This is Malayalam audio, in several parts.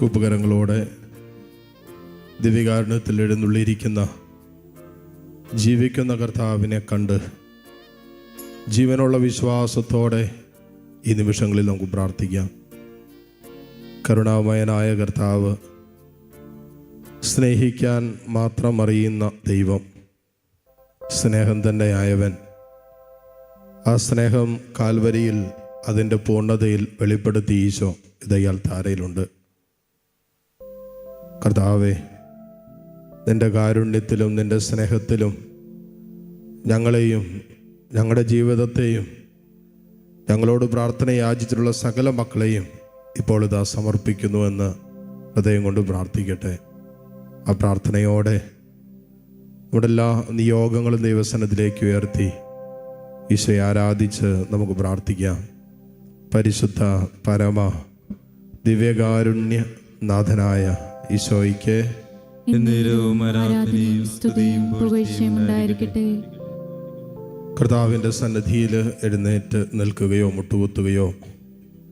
കൂപ്പുകരങ്ങളോടെ ദിവ്യകാരുണ്യത്തിൽ എഴുന്നള്ളിയിരിക്കുന്ന ജീവിക്കുന്ന കർത്താവിനെ കണ്ട് ജീവനുള്ള വിശ്വാസത്തോടെ ഈ നിമിഷങ്ങളിൽ നമുക്ക് പ്രാർത്ഥിക്കാം. കരുണാമയനായ കർത്താവ്, സ്നേഹിക്കാൻ മാത്രം അറിയുന്ന ദൈവം, സ്നേഹം തന്നെയായവൻ, ആ സ്നേഹം കാൽവരിയിൽ അതിൻ്റെ പൂർണ്ണതയിൽ വെളിപ്പെടുത്തി ഈശോ ഇതയാൽ താരയിലുണ്ട്. കർത്താവേ, നിൻ്റെ കാരുണ്യത്തിലും നിൻ്റെ സ്നേഹത്തിലും ഞങ്ങളെയും ഞങ്ങളുടെ ജീവിതത്തെയും ഞങ്ങളോട് പ്രാർത്ഥന യാചിച്ചിട്ടുള്ള സകല മക്കളെയും ഇപ്പോൾ ഇതാ സമർപ്പിക്കുന്നുവെന്ന് ഹൃദയം കൊണ്ട് പ്രാർത്ഥിക്കട്ടെ. ആ പ്രാർത്ഥനയോടെ നമ്മുടെ എല്ലാ നിയോഗങ്ങളും ദൈവസന്നിധിയിലേക്ക് ഉയർത്തി ഈശോയെ ആരാധിച്ച് നമുക്ക് പ്രാർത്ഥിക്കാം. പരിശുദ്ധ പരമ ദിവ്യകാരുണ്യ നാഥനായ ഈശോയ്ക്ക് കർത്താവിൻ്റെ സന്നിധിയിൽ എഴുന്നേറ്റ് നിൽക്കുകയോ മുട്ടുകുത്തുകയോ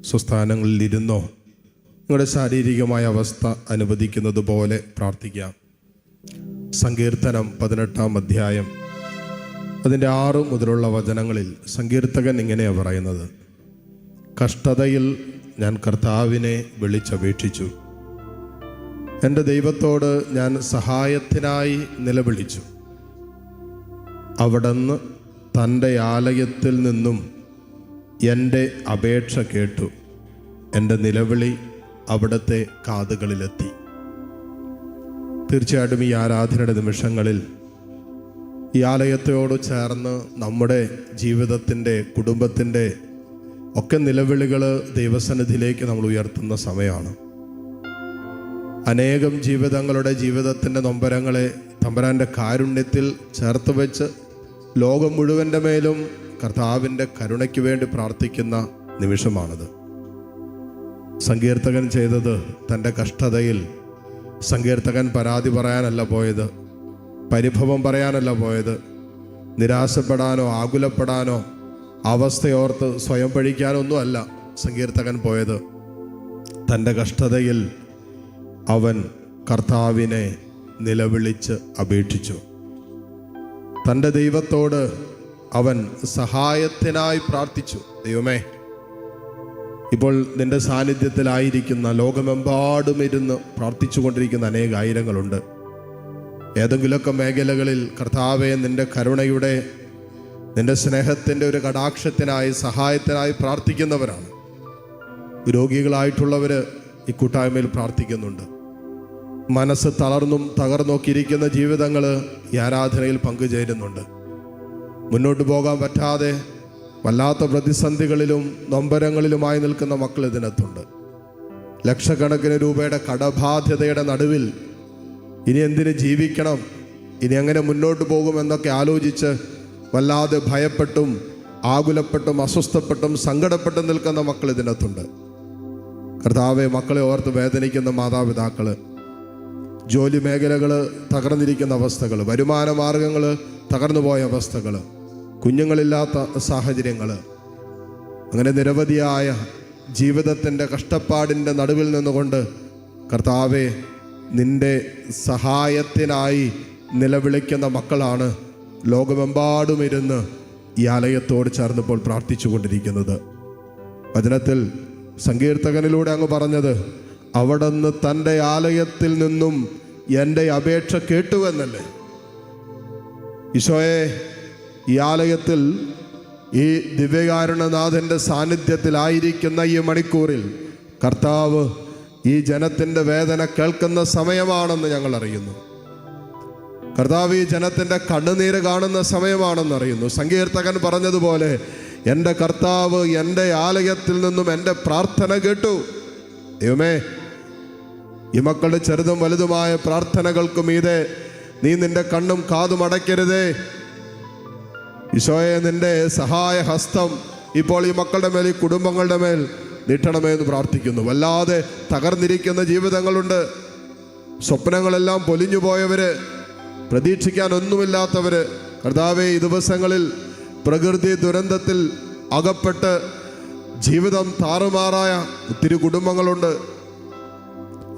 സ്വസ്ഥാനങ്ങളിൽ ഇരുന്നോ നിങ്ങളുടെ ശാരീരികമായ അവസ്ഥ അനുവദിക്കുന്നത് പോലെ പ്രാർത്ഥിക്കാം. സങ്കീർത്തനം 18-ാം അധ്യായം അതിൻ്റെ 6 മുതലുള്ള വചനങ്ങളിൽ സങ്കീർത്തകൻ ഇങ്ങനെയാണ് പറയുന്നത്: കഷ്ടതയിൽ ഞാൻ കർത്താവിനെ വിളിച്ചപേക്ഷിച്ചു, എൻ്റെ ദൈവത്തോട് ഞാൻ സഹായത്തിനായി നിലവിളിച്ചു. അവിടുന്ന് തൻ്റെ ആലയത്തിൽ നിന്നും എൻ്റെ അപേക്ഷ കേട്ടു. എൻ്റെ നിലവിളി അവിടുത്തെ കാതുകളിലെത്തി. തീർച്ചയായിട്ടും ഈ ആരാധനയുടെ നിമിഷങ്ങളിൽ ഈ ആലയത്തോട് ചേർന്ന് നമ്മുടെ ജീവിതത്തിൻ്റെ, കുടുംബത്തിൻ്റെ ഒക്കെ നിലവിളികൾ ദൈവസന്നിധിയിലേക്ക് നമ്മൾ ഉയർത്തുന്ന സമയമാണ്. അനേകം ജീവിതത്തിൻ്റെ നൊമ്പരങ്ങളെ തമ്പുരാൻ്റെ കാരുണ്യത്തിൽ ചേർത്ത് വെച്ച് ലോകം മുഴുവൻ്റെ മേലും കർത്താവിൻ്റെ കരുണയ്ക്ക് വേണ്ടി പ്രാർത്ഥിക്കുന്ന നിമിഷമാണിത്. സങ്കീർത്തകൻ ചെയ്തത് തൻ്റെ കഷ്ടതയിൽ സങ്കീർത്തകൻ പരാതി പറയാനല്ല പോയത്, പരിഭവം പറയാനല്ല പോയത്, നിരാശപ്പെടാനോ ആകുലപ്പെടാനോ അവസ്ഥയോർത്ത് സ്വയം പഴിക്കാനൊന്നും അല്ല സങ്കീർത്തകൻ പോയത്. തൻ്റെ കഷ്ടതയിൽ അവൻ കർത്താവിനെ നിലവിളിച്ച് അപേക്ഷിച്ചു. തൻ്റെ ദൈവത്തോട് അവൻ സഹായത്തിനായി പ്രാർത്ഥിച്ചു. ദൈവമേ, ഇപ്പോൾ നിൻ്റെ സാന്നിധ്യത്തിലായിരിക്കുന്ന, ലോകമെമ്പാടും ഇരുന്ന് പ്രാർത്ഥിച്ചു കൊണ്ടിരിക്കുന്ന അനേക ആയിരങ്ങളുണ്ട്. ഏതെങ്കിലുമൊക്കെ മേഖലകളിൽ കർത്താവെ നിൻ്റെ കരുണയുടെ, നിൻ്റെ സ്നേഹത്തിൻ്റെ ഒരു കടാക്ഷത്തിനായി, സഹായത്തിനായി പ്രാർത്ഥിക്കുന്നവരാണ്. രോഗികളായിട്ടുള്ളവർ ഈ കൂട്ടായ്മയിൽ പ്രാർത്ഥിക്കുന്നുണ്ട്. മനസ്സ് തളർന്നും തകർന്നൊക്കിയിരിക്കുന്ന ജീവിതങ്ങൾ ഈ ആരാധനയിൽ പങ്കുചേരുന്നുണ്ട്. മുന്നോട്ട് പോകാൻ പറ്റാതെ വല്ലാത്ത പ്രതിസന്ധികളിലും നൊമ്പരങ്ങളിലുമായി നിൽക്കുന്ന മക്കൾ ഇതിനകത്തുണ്ട്. ലക്ഷക്കണക്കിന് രൂപയുടെ കടബാധ്യതയുടെ നടുവിൽ ഇനി എന്തിന് ജീവിക്കണം, ഇനി എങ്ങനെ മുന്നോട്ട് പോകുമെന്നൊക്കെ ആലോചിച്ച് വല്ലാതെ ഭയപ്പെട്ടും ആകുലപ്പെട്ടും അസ്വസ്ഥപ്പെട്ടും സങ്കടപ്പെട്ടും നിൽക്കുന്ന മക്കൾ ഇതിനകത്തുണ്ട്. കർത്താവെ, മക്കളെ ഓർത്ത് വേദനിക്കുന്ന മാതാപിതാക്കൾ, ജോലി മേഖലകൾ തകർന്നിരിക്കുന്ന അവസ്ഥകൾ, വരുമാന മാർഗങ്ങൾ തകർന്നുപോയ അവസ്ഥകൾ, കുഞ്ഞുങ്ങളില്ലാത്ത സാഹചര്യങ്ങൾ, അങ്ങനെ നിരവധിയായ ജീവിതത്തിൻ്റെ കഷ്ടപ്പാടിൻ്റെ നടുവിൽ നിന്നുകൊണ്ട് കർത്താവെ നിൻ്റെ സഹായത്തിനായി നിലവിളിക്കുന്ന മക്കളാണ് ലോകമെമ്പാടും ഇരുന്ന് ഈ ആലയത്തോട് ചേർന്നപ്പോൾ പ്രാർത്ഥിച്ചു കൊണ്ടിരിക്കുന്നത്. വചനത്തിൽ സങ്കീർത്തകനിലൂടെ അങ്ങ് പറഞ്ഞത്, അവിടുന്ന് തൻ്റെ ആലയത്തിൽ നിന്നും എൻ്റെ അപേക്ഷ കേട്ടുവെന്നല്ലേ. ഈശോയെ, ഈ ആലയത്തിൽ ഈ ദിവ്യകാരുണ്യനാഥൻ്റെ സാന്നിധ്യത്തിലായിരിക്കുന്ന ഈ മണിക്കൂറിൽ കർത്താവ് ഈ ജനത്തിൻ്റെ വേദന കേൾക്കുന്ന സമയമാണെന്ന് ഞങ്ങൾ അറിയുന്നു. കർത്താവ് ഈ ജനത്തിൻ്റെ കണ്ണുനീര് കാണുന്ന സമയമാണെന്ന് അറിയുന്നു. സങ്കീർത്തകൻ പറഞ്ഞതുപോലെ, എൻ്റെ കർത്താവ് എൻ്റെ ആലയത്തിൽ നിന്നും എൻ്റെ പ്രാർത്ഥന കേട്ടു. ദൈവമേ, ഈ മക്കളുടെ ചെറുതും വലുതുമായ പ്രാർത്ഥനകൾക്കും മീതെ നീ നിന്റെ കണ്ണും കാതും അടയ്ക്കരുതേ. ഈശോയെ, നിന്റെ സഹായ ഹസ്തം ഇപ്പോൾ ഈ മക്കളുടെ മേൽ, ഈ കുടുംബങ്ങളുടെ മേൽ നീട്ടണമേ എന്ന് പ്രാർത്ഥിക്കുന്നു. വല്ലാതെ തകർന്നിരിക്കുന്ന ജീവിതങ്ങളുണ്ട്. സ്വപ്നങ്ങളെല്ലാം പൊലിഞ്ഞു പോയവര്, പ്രതീക്ഷിക്കാൻ ഒന്നുമില്ലാത്തവര്, കർത്താവേ, ഈ ദിവസങ്ങളിൽ പ്രകൃതി ദുരന്തത്തിൽ അകപ്പെട്ട് ജീവിതം താറുമാറായ ഒത്തിരി കുടുംബങ്ങളുണ്ട്.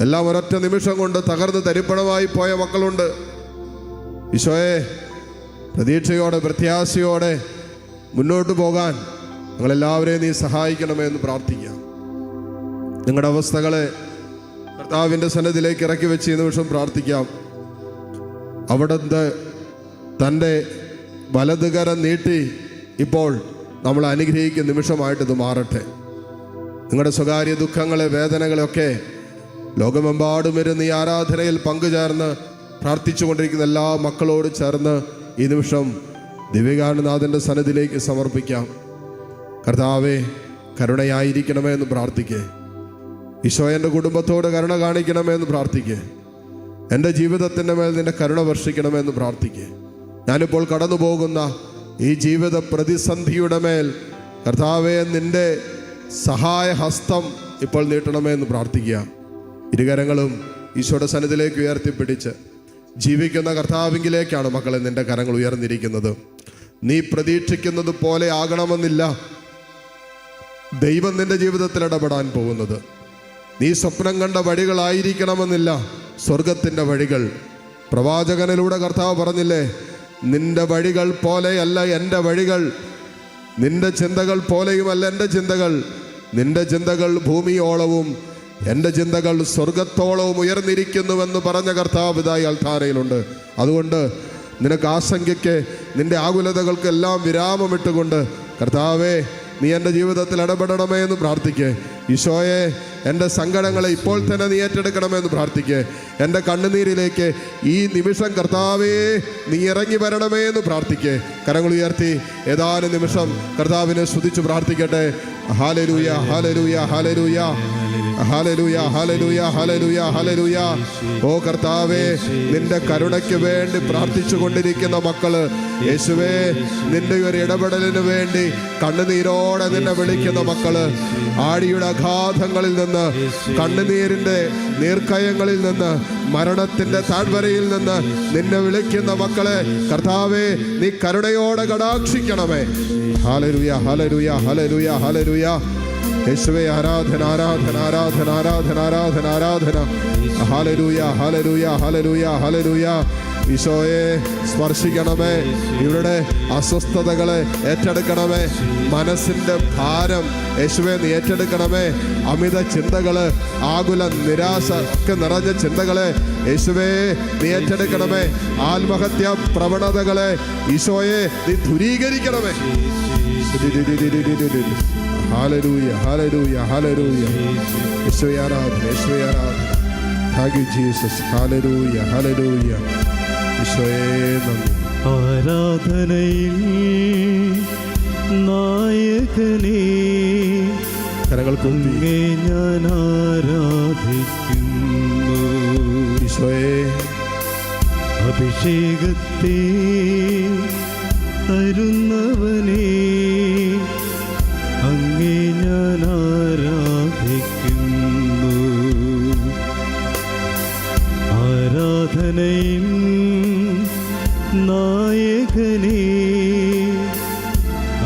എല്ലാം ഒരൊറ്റ നിമിഷം കൊണ്ട് തകർന്ന് തരിപ്പണമായി പോയ മക്കളുണ്ട്. ഈശോയെ, പ്രതീക്ഷയോടെ പ്രത്യാശയോടെ മുന്നോട്ട് പോകാൻ ഞങ്ങളെല്ലാവരെയും നീ സഹായിക്കണമേ എന്ന് പ്രാർത്ഥിക്കാം. നിങ്ങളുടെ അവസ്ഥകളെ കർത്താവിൻ്റെ സന്നിധിയിലേക്ക് ഇറക്കി വെച്ച് ഈ നിമിഷം പ്രാർത്ഥിക്കാം. അവിടുന്ന് തൻ്റെ വലതുകരം നീട്ടി ഇപ്പോൾ നമ്മൾ അനുഗ്രഹിക്കുന്ന നിമിഷമായിട്ട് ഇത് മാറട്ടെ. നിങ്ങളുടെ സ്വകാര്യ ദുഃഖങ്ങളെ, വേദനകളെയൊക്കെ ലോകമെമ്പാടും ഇരുന്ന് ഈ ആരാധനയിൽ പങ്കുചേർന്ന് പ്രാർത്ഥിച്ചു കൊണ്ടിരിക്കുന്ന എല്ലാ മക്കളോട് ചേർന്ന് ഈ നിമിഷം ദിവ്യകാരുണ്യനാഥൻ്റെ സന്നിധിയിലേക്ക് സമർപ്പിക്കാം. കർത്താവേ, കരുണയായിരിക്കണമേ എന്ന് പ്രാർത്ഥിക്കേ. ഈശോ, എൻ്റെ കുടുംബത്തോട് കരുണ കാണിക്കണമേ എന്ന് പ്രാർത്ഥിക്കേ. എൻ്റെ ജീവിതത്തിൻ്റെ മേൽ നിൻ്റെ കരുണ വർഷിക്കണമേ എന്ന് പ്രാർത്ഥിക്കേ. ഞാനിപ്പോൾ കടന്നു പോകുന്ന ഈ ജീവിത പ്രതിസന്ധിയുടെ മേൽ കർത്താവേ, നിൻ്റെ സഹായ ഹസ്തം ഇപ്പോൾ നീട്ടണമേ എന്ന് പ്രാർത്ഥിക്കുക. ഇരുകരങ്ങളും ഈശോയുടെ സന്നിധിയിലേക്ക് ഉയർത്തിപ്പിടിച്ച് ജീവിക്കുന്ന കർത്താവിങ്കിലേക്കാണ് മക്കളെ നിൻ്റെ കരങ്ങൾ ഉയർന്നിരിക്കുന്നത്. നീ പ്രതീക്ഷിക്കുന്നത് പോലെ ആകണമെന്നില്ല ദൈവം നിൻ്റെ ജീവിതത്തിൽ ഇടപെടാൻ പോകുന്നത്. നീ സ്വപ്നം കണ്ട വഴികളായിരിക്കണമെന്നില്ല സ്വർഗത്തിൻ്റെ വഴികൾ. പ്രവാചകനിലൂടെ കർത്താവ് പറഞ്ഞില്ലേ, നിന്റെ വഴികൾ പോലെയല്ല എൻ്റെ വഴികൾ, നിന്റെ ചിന്തകൾ പോലെയുമല്ല എൻ്റെ ചിന്തകൾ. നിന്റെ ചിന്തകൾ ഭൂമിയോളവും എൻ്റെ ചിന്തകൾ സ്വർഗത്തോളവും ഉയർന്നിരിക്കുന്നുവെന്ന് പറഞ്ഞ കർത്താവ് ഇതായി അൾത്താരയിലുണ്ട്. അതുകൊണ്ട് നിനക്ക് ആശങ്കയ്ക്ക്, നിന്റെ ആകുലതകൾക്കെല്ലാം വിരാമമിട്ടുകൊണ്ട് കർത്താവേ, നീ എൻ്റെ ജീവിതത്തിൽ ഇടപെടണമേ എന്ന് പ്രാർത്ഥിക്കേ. ഈശോയെ, എൻ്റെ സങ്കടങ്ങളെ ഇപ്പോൾ തന്നെ നീ ഏറ്റെടുക്കണമെന്ന് പ്രാർത്ഥിക്കേ. എൻ്റെ കണ്ണുനീരിലേക്ക് ഈ നിമിഷം കർത്താവേ നീ ഇറങ്ങി വരണമേ എന്ന് പ്രാർത്ഥിക്കേ. കരങ്ങൾ ഉയർത്തി ഏതാനും നിമിഷം കർത്താവിനെ സ്തുതിച്ച് പ്രാർത്ഥിക്കട്ടെ. Hallelujah, hallelujah, hallelujah, hallelujah, hallelujah, hallelujah, hallelujah. ഓ കർത്താവേ, നിന്റെ കരുണയ്ക്ക് വേണ്ടി പ്രാർത്ഥിച്ചു കൊണ്ടിരിക്കുന്ന മക്കള്, യേശുവേ, നിന്റെ ഒരു ഇടപെടലിന് വേണ്ടി കണ്ണുനീരോടെ നിന്നെ വിളിക്കുന്ന മക്കള്, ആടിയുടെ അഗാധങ്ങളിൽ നിന്ന്, കണ്ണുനീരിന്റെ നീർക്കയങ്ങളിൽ നിന്ന്, മരണത്തിന്റെ താഴ്വരയിൽ നിന്ന് നിന്നെ വിളിക്കുന്ന മക്കളെ കർത്താവേ, നീ കരുണയോടെ കടാക്ഷിക്കണമേ. Hallelujah, hallelujah, hallelujah, hallelujah. യേശുവേ, ആരാധന, ആരാധന, ആരാധന, ആരാധന, ആരാധന, ആരാധന. Hallelujah, hallelujah, hallelujah, hallelujah. ഈശോയെ സ്പർശിക്കണമേ. ഇവരുടെ അസ്വസ്ഥതകളെ ഏറ്റെടുക്കണമേ. മനസ്സിൻ്റെ ഭാരം യേശുവെ നീ ഏറ്റെടുക്കണമേ. അമിത ചിന്തകള്, ആകുല നിരാശ ഒക്കെ നിറഞ്ഞ ചിന്തകളെ യേശുവേ നീ ഏറ്റെടുക്കണമേ. ആത്മഹത്യാ പ്രവണതകളെ ഈശോയെ നീ ദൂരീകരിക്കണമേ. Hallelujah, hallelujah, hallelujah. യേശുവേ ആരാധന, യേശുവേ ആരാധന. Thank you Jesus. Hallelujah, hallelujah. ഈശോയേ നന്ദി. ആരാധനയിൽ നായകനേ, കരങ്ങൾ കൊണ്ടേ ഞാൻ ആരാധിക്കുന്നു. ഈശോയേ, അഭിഷേകത്തെ തരുന്നവനേ, അങ്ങേ ഞാൻ ആരാധിക്കുന്നു. ആരാധനയിൽ നായകനേ,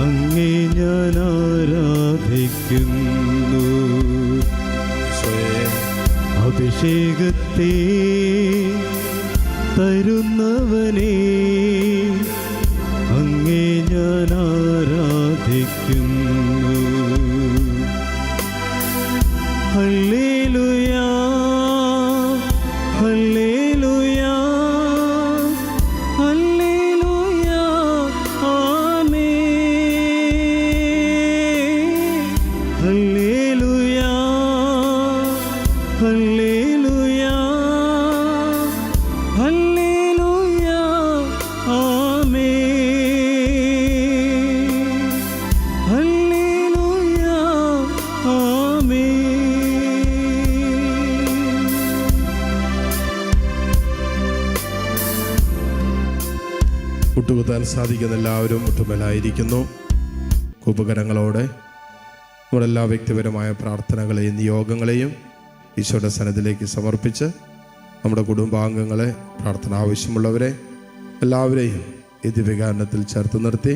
അങ്ങേ ഞാൻ ആരാധിക്കുന്നു. അഭിഷേകത്തെ തരുന്നവനേ, അങ്ങേ ഞാൻ ആരാധിക്കുന്നു. ഹല്ലേലൂയ, ഹല്ലേലൂയ, ഹല്ലേലൂയ, ആമേൻ. ഹല്ലേലൂയ, ഹല്ലേലൂയ, ഹല്ലേലൂയ, ആമേൻ. ഹല്ലേലൂയ, ആമേൻ. മുട്ടുകുത്താൻ സാധിക്കുന്ന എല്ലാവരും മുട്ടുമേലായിരിക്കുന്നു. ഉപകരണങ്ങളോടെ നമ്മുടെ എല്ലാ വ്യക്തിപരമായ പ്രാർത്ഥനകളെയും നിയോഗങ്ങളെയും ഈശോയുടെ സന്നിധിയിലേക്ക് സമർപ്പിച്ച് നമ്മുടെ കുടുംബാംഗങ്ങളെ, പ്രാർത്ഥന ആവശ്യമുള്ളവരെ എല്ലാവരെയും ഈ ദിവ്യകാരുണ്യത്തിൽ ചേർത്ത് നിർത്തി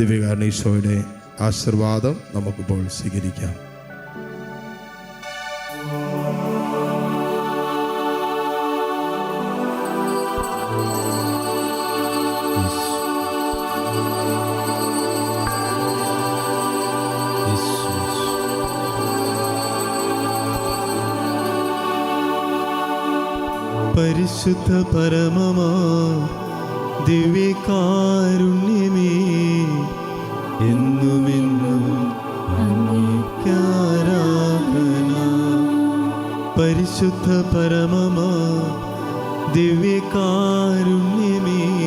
ദിവ്യകാരുണ്യ ഈശോയുടെ ആശീർവാദം നമുക്കിപ്പോൾ സ്വീകരിക്കാം. പരിശുദ്ധ പരമമാ ദിവ്യകാരുണ്യമേ, എന്നുമെന്നും അങ്ങേക്കാരാധന. പരിശുദ്ധ പരമമാ ദിവ്യകാരുണ്യമേ,